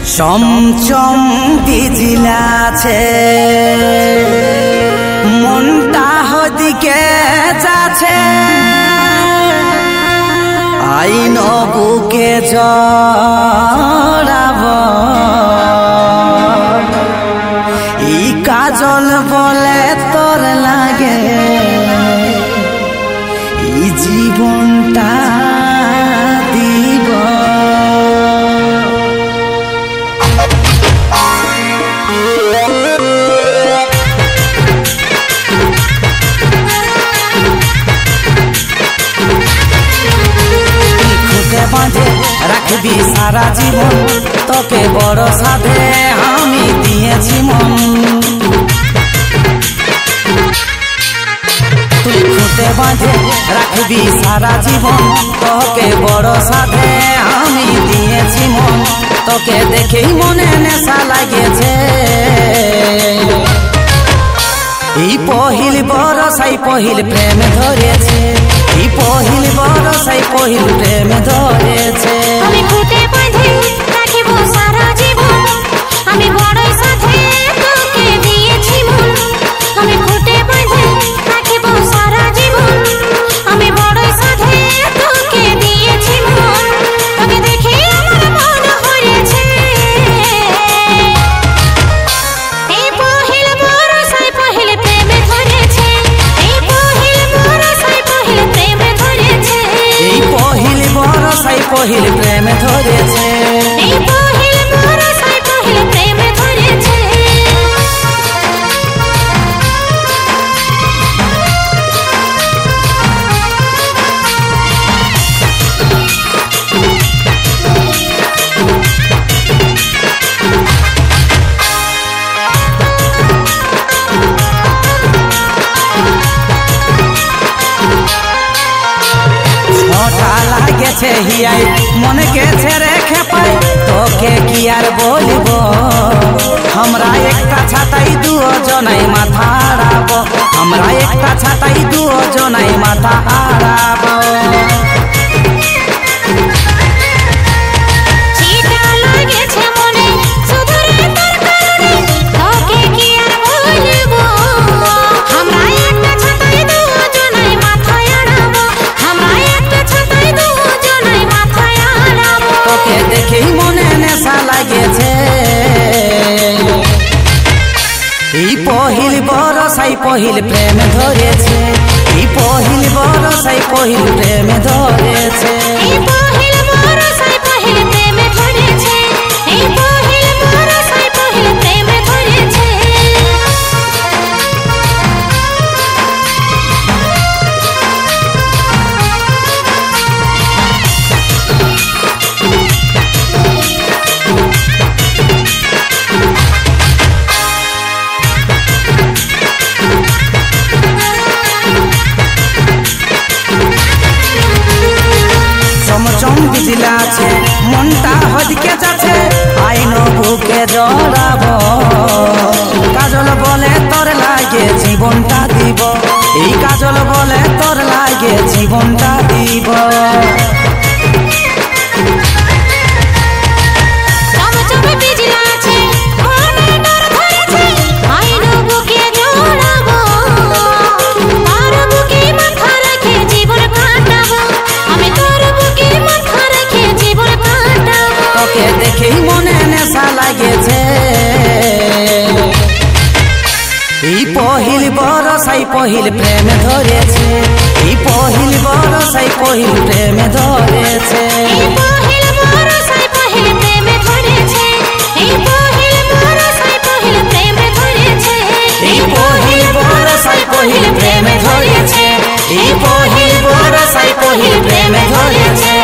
চমচম বিজিলাছে মনটা হদিকে যাচ্ছে আইন বুকে জড়াব ই কাজল বলে তোর লাগে ই জীবনটা দিব বাঁধে রাখবি সারা জীবন তোকে বড় সাধে আমি দিয়েছি মন তুই খুঁটে বাঁধে রাখবি সারা জীবন তোকে বড় সাধে আমি দিয়েছি মন তোকে দেখেই মনে নেশা লাগেছে এই পহিল বরসাই পহিল প্রেম ধরেছে এই পহিল বরসাই পহিল প্রেম ধরেছে আমি খুঁটে বাঁধে রাখিব সারা জীবন আমি বড়ই সাথে তোকে দিয়েছি মন আমি খুঁটে বাঁধে রাখিব সারা জীবন আমি বড়ই সাথে তোকে দিয়েছি মন তোকে দেখে আমার মন হয়েছে এই পহিল বরসাই পহিল প্রেম ধরেছে এই পহিল বরসাই পহিল প্রেম ধরেছে এই পহিল বরসাই পহিল প্রেম ধরেছে এই পহিল বরসাই পহিল প্রেম ধরেছে ছটা লাগেছে হিয়াই মনে গেছে রেখে পাই তোকে কি আর বলব আমরা একটা ছাতাই দুজনাই মাথা আড়াবো আমরা একটা ছাতাই দুজনাই মাথা আড়াবো চিটা লাগেছে মনে শুধু রে তোর কারণে তোকে কি আর বলবো আমরা একটা ছাতায় দুজনাই মাথায় আড়াবো আমরা একটা ছাতায় দুজনাই মাথায় আড়াবো তোকে দেখেই মনে নেশা লাগেছে এই পহিল বরসাই পহিল প্রেম ধরেছে এই পহিল বরসাই পহিল প্রেম ধরেছে এই পহিল বরসাই পহিল প্রেম ধরেছে এই পহিল বরসাই পহিল প্রেম ধরেছে চমচম বিজিলাছে মনটা হদিকে যাচ্ছে আইন বুকে জড়াব কাজল বলে তোর লাগে জীবনটা দিব এই কাজল বলে তোর লাগে জীবনটা দিব চমচম বিজলাছে মনে ডর ধরেছে আইন বুকে জড়াবো তোর বুকে মাথা রেখে জীবন কাটাবো আমি তোর বুকে মাথা রেখে জীবন কাটাবো তোকে দেখেই মনে নেশা লাগেছে এই পহিল বরসাই পহিল প্রেম ধরেছে এই পহিল বরসাই পহিল প্রেম ধরেছে এই পহিল বরসাই পহিল প্রেম ধরেছে এই পহিল বরসাই পহিল প্রেম ধরেছে এই পহিল বরসাই পহিল প্রেম ধরেছে এই পহিল বরসাই পহিল প্রেম ধরেছে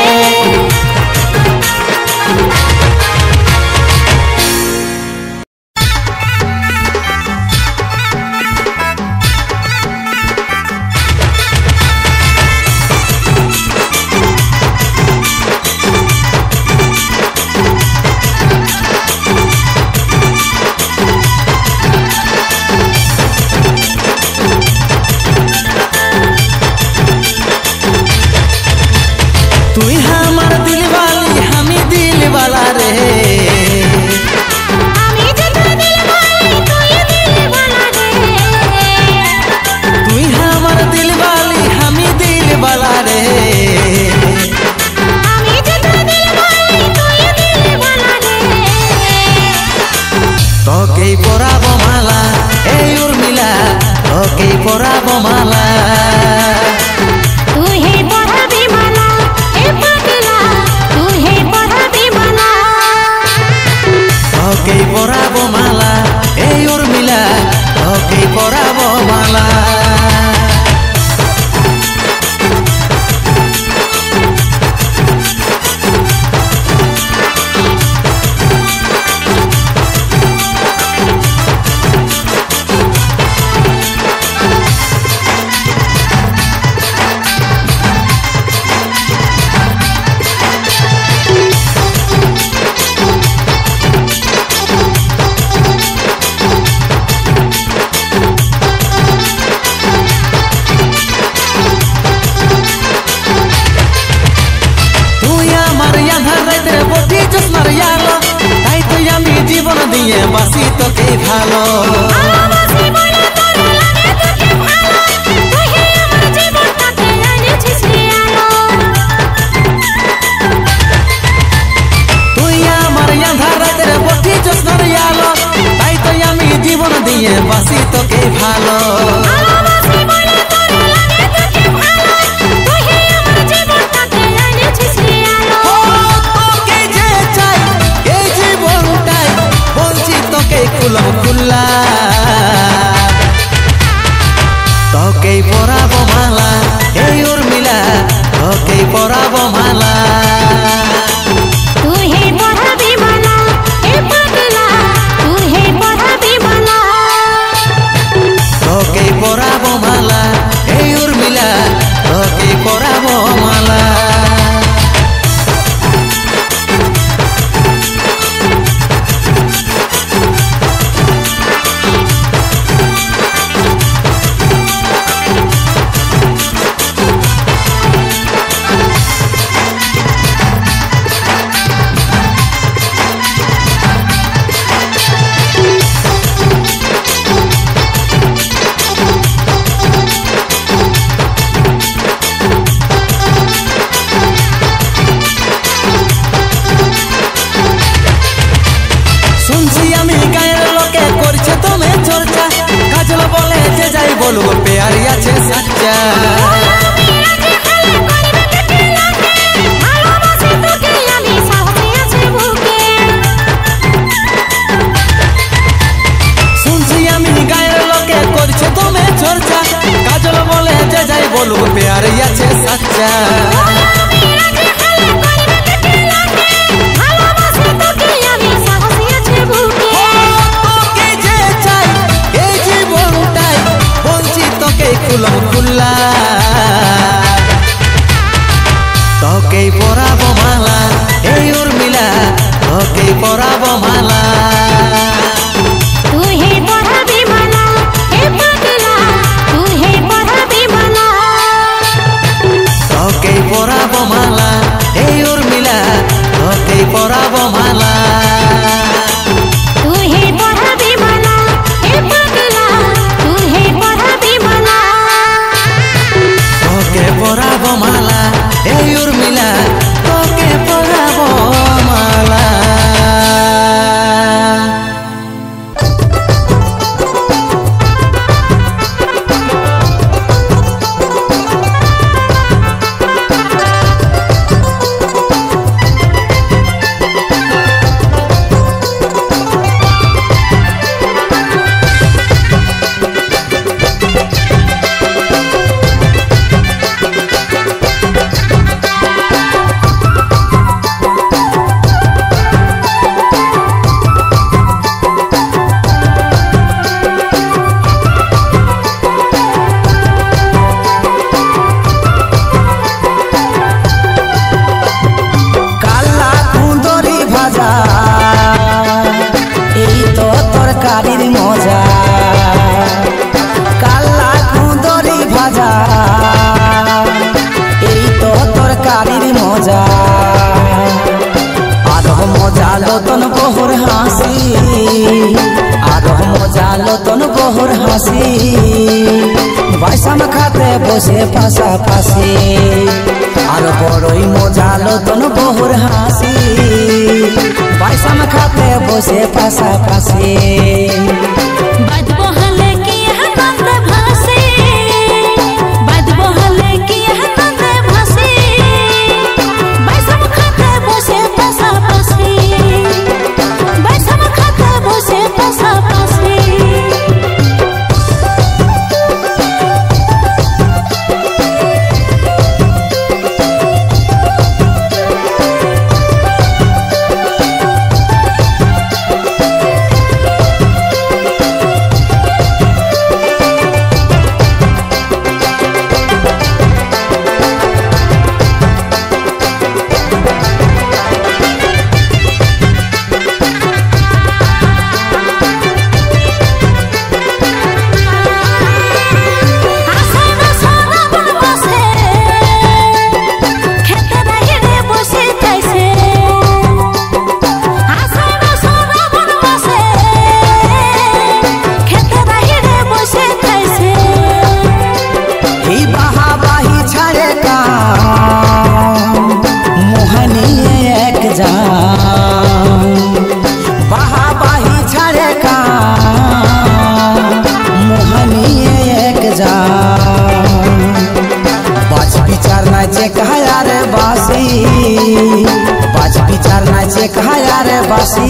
বাসি তোকে ভালো ভালোবাসি বলে তোর লাগে তোকে ভালো তুই আমার জীবনটাতে এনেছিস রে আলো তুই আমার আঁধার রাতের বটি জ্যোৎস্নার আলো তাই তো আমি জীবন দিয়ে বাসি তোকে ভালো ভালোবাসি বলে তোর লাগে তোকে ভালো তুই আমার জীবনটাতে এনেছিস রে আলো তোকে যে চাই এই জীবনটাই বলছি তোকে খুলম খুল্লা তোকে পরাবো মালা এই উর্মিলা তোকে পরাবো মালা তুই হে পড়াবি মালা এ পাগলা তুই হে পড়াবি মালা তোকে পরাবো মালা এই উর্মিলা তোকে পরাবো মালা শুনছি আমি গায়ের লোকে করছে তুমি চর্চা কাজল বলে যে যাই বলবো পেয়ারি আছে সাচ্চা ভালোবাসি তোকে আমি সাহসী আছে বুকে শুনছি আমি গায়ের লোকে করছে তুমি চর্চা কাজল বলে যে যাই বলবো পেয়ারি আছে সাচ্চা ভালোবাসি তোকে আমি সাহসী আছে বুকে তোকে যে চাই এই জীবনটাই বলছি তোকে খুলম খুল্লা তোকে পরাবো মালা এই উর্মিলা তোকে পরাবো মালা তুই হে পড়াবি মালা এ পাগলা তুই হে পড়াবি মালা তোকে পরাবো মালা এই উর্মিলা তোকে পরাবো মালা তুই হে পড়াবি মালা এ পাগলা তুই হে পড়াবি মালা তোকে পরাবো মালা এই উর্মিলা তোকে পরাবো মালা কাল্লা কুঁদরি ভাজা এই তো তরকারির মজা কাল্লা কুঁদরি ভাজা এই তো তরকারির মজা আরো মজা লতন বহুর হাসি আরো মজা লতন বহুর হাসি বাইসাম খাতে বসে পাশাপাশি আর বড়ই মজা লতন বহুর হাসি বাইসাম খাতে বসে পাশাপাশি বাজবো হলে কি হাতে ভাসে বাজবো হলে কি হাতে ভাসে বাইসাম খাতে বসে পাশাপাশি বাইসাম খাতে বসে পাশাপাশি বাসি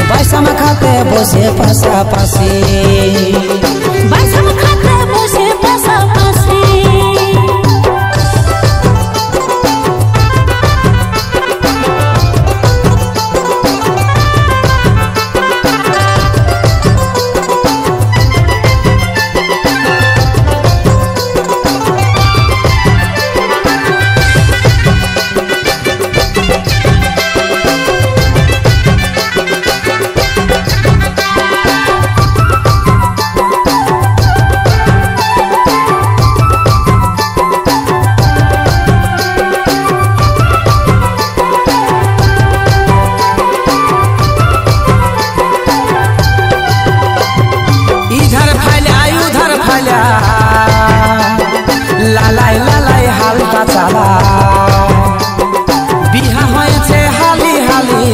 বাইসাম খাতে বসে পাশাপাশি বাইসাম খাতে বসে পাশাপাশি লালাই লালাই হালকা চালা বিহা হয়েছে হালি হালি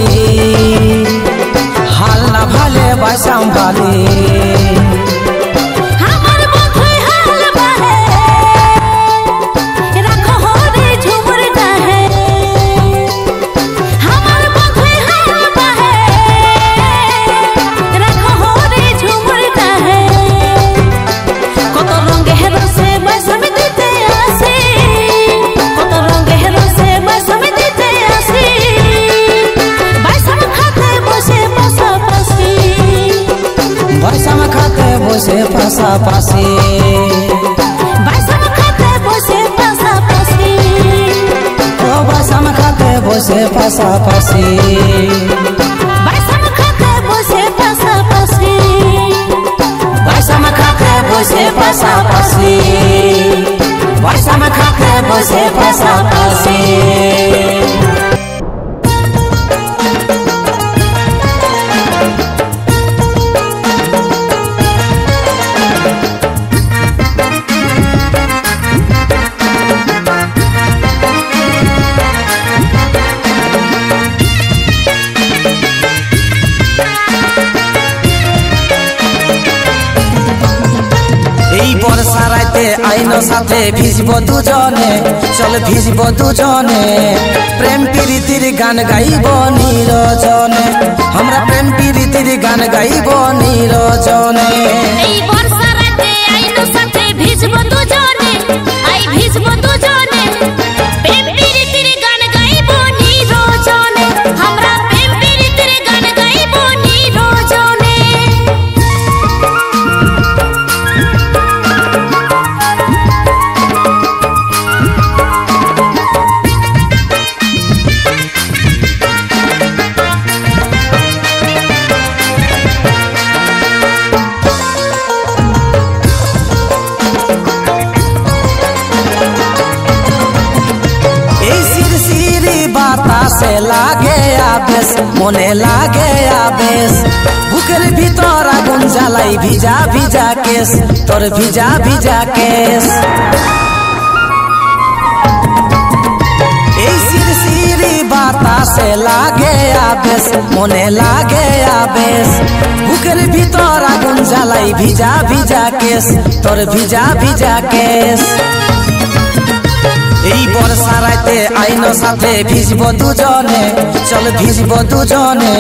হাল না ভালে বাইসাম বালি আমার বন্ধুই হাল বাহে রাখো হরে ঝুমুর গাহে আমার বন্ধুই হাল বাহে রাখো হরে ঝুমুর গাহে কত রঙে রসে বাইসাম দিতে আসি কত রঙে রসে বাইসাম দিতে আসি বাইসাম খাতে বসে পাশাপাশি বাইসাম খাতে বসে পাশাপাশি বাইসাম খাতে বসে পাশাপাশি ও বাইসাম খাতে বসে পাশাপাশি বাইসাম খাতে বসে পাশাপাশি বাইসাম খাতে বসে পাশাপাশি বাইসাম খাতে বসে পাশাপাশি এই বর্ষা রাতে আইনো সাথে ভিজব দুজনে চল ভিজব দুজনে প্রেম প্রীতির গান গাইব নিরজনে আমরা প্রেম প্রীতির গান গাইব নিরজনে এই বর্ষা রাতে আইনো সাথে ভিজব দুজনে আই ভিজব দুজনে প্রেম প্রীতির গান গাইব নিরজনে আমরা প্রেম প্রীতির গান গাইব নিরজনে বাতাসে লাগে আবেশ মনে লাগে আবেশ বুকের ভিতর আগুন জ্বালাই ভিজা ভিজা কেস তোর ভিজা ভিজা কেস এই শিরশিরি বাতাসে লাগে আবেশ মনে লাগে আবেশ বুকের ভিতর আগুন জ্বালাই ভিজা ভিজা কেস তোর ভিজা ভিজা কেস এই বর্ষা রাতে আইনো সাথে ভিজব দুজনে চল ভিজব দুজনে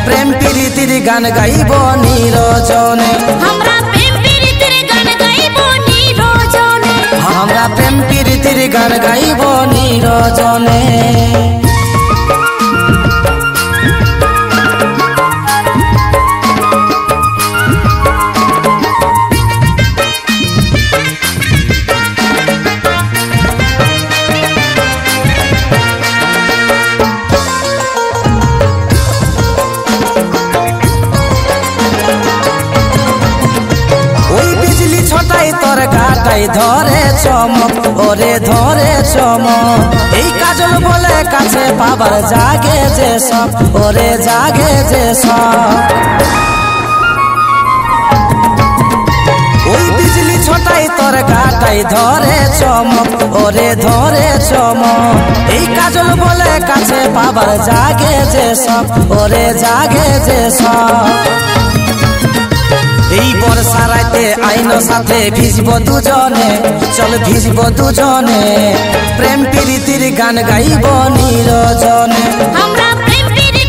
প্রেম প্রীতির গান গাইব নিরজনে আমরা প্রেম প্রীতির গান গাইব নিরজনে আমরা প্রেম প্রীতির গান গাইব নিরজনে তোর কাটাই ধরে চমক ওরে ধরে চমক এই কাজল বলে কাছে পাবার জাগে যে সব ওরে জাগে যে সব ওই বিজলি ছোটাই তোর কাটাই ধরে চমক ওরে ধরে চমক এই কাজল বলে কাছে পাবার জাগে যে সব ওরে জাগে যে সব এই বর্ষা রাতে আইনো সাথে ভিজব দুজনে চল ভিজব দুজনে প্রেম প্রীতির গান গাইব নিরজনে আমরা প্রেম প্রীতির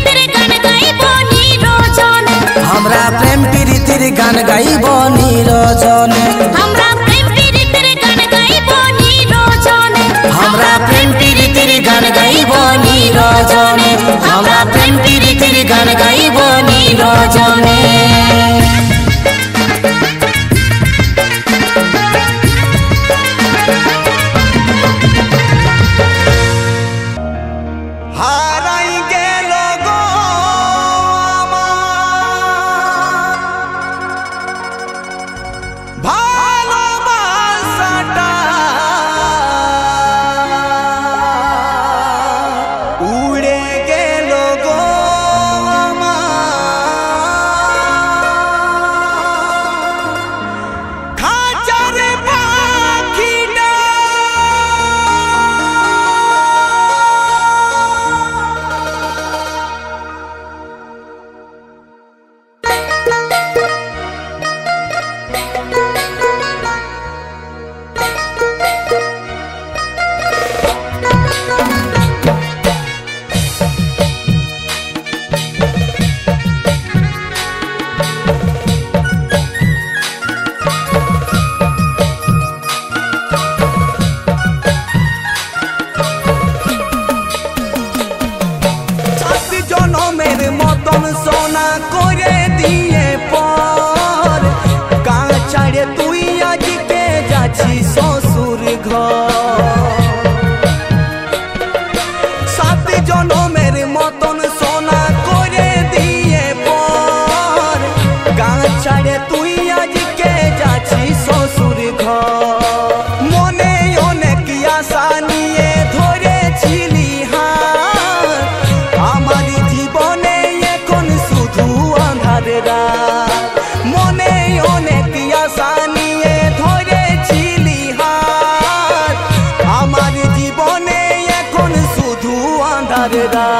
মতন সোনা করে দিয়ে পর গাঁ ছাড়ে তুই আজকে যাচ্ছি শ্বশুর ঘর। 7 জনমের মতন সোনা করে দিয়ে পর গাঁ ছাড়ে তুই আজকে যাচ্ছি শ্বশুর ঘর। মনে অনেক আশা নিয়ে ধরেছিলি হাত, আমার জীবনে এখন শুধু আঁধার রাত। মনে অনেক আশা নিয়ে ধরেছিলি হাত, আমার জীবনে এখন শুধু আঁধার রাত।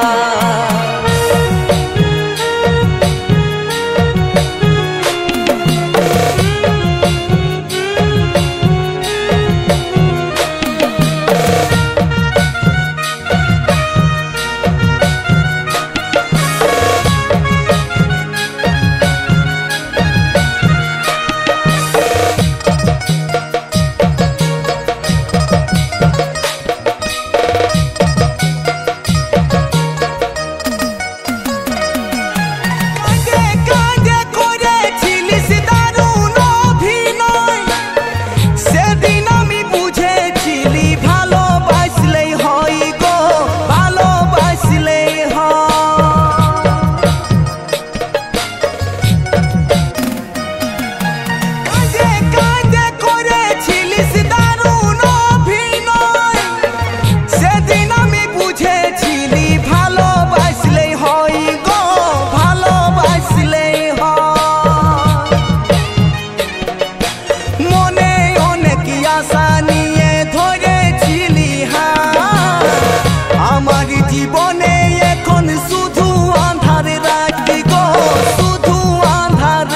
জীবনে এখন শুধু আঁধার রাত গো, শুধু আঁধার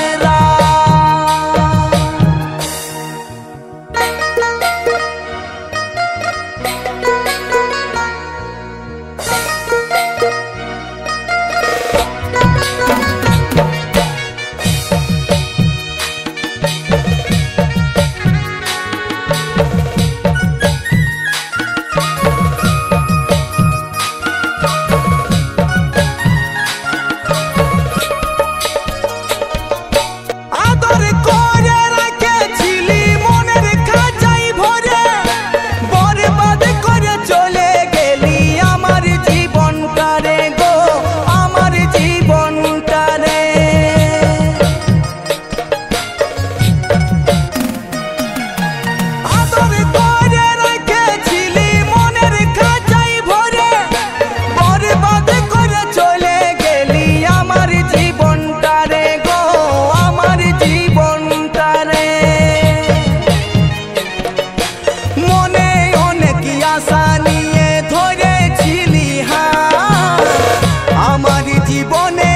জীবনে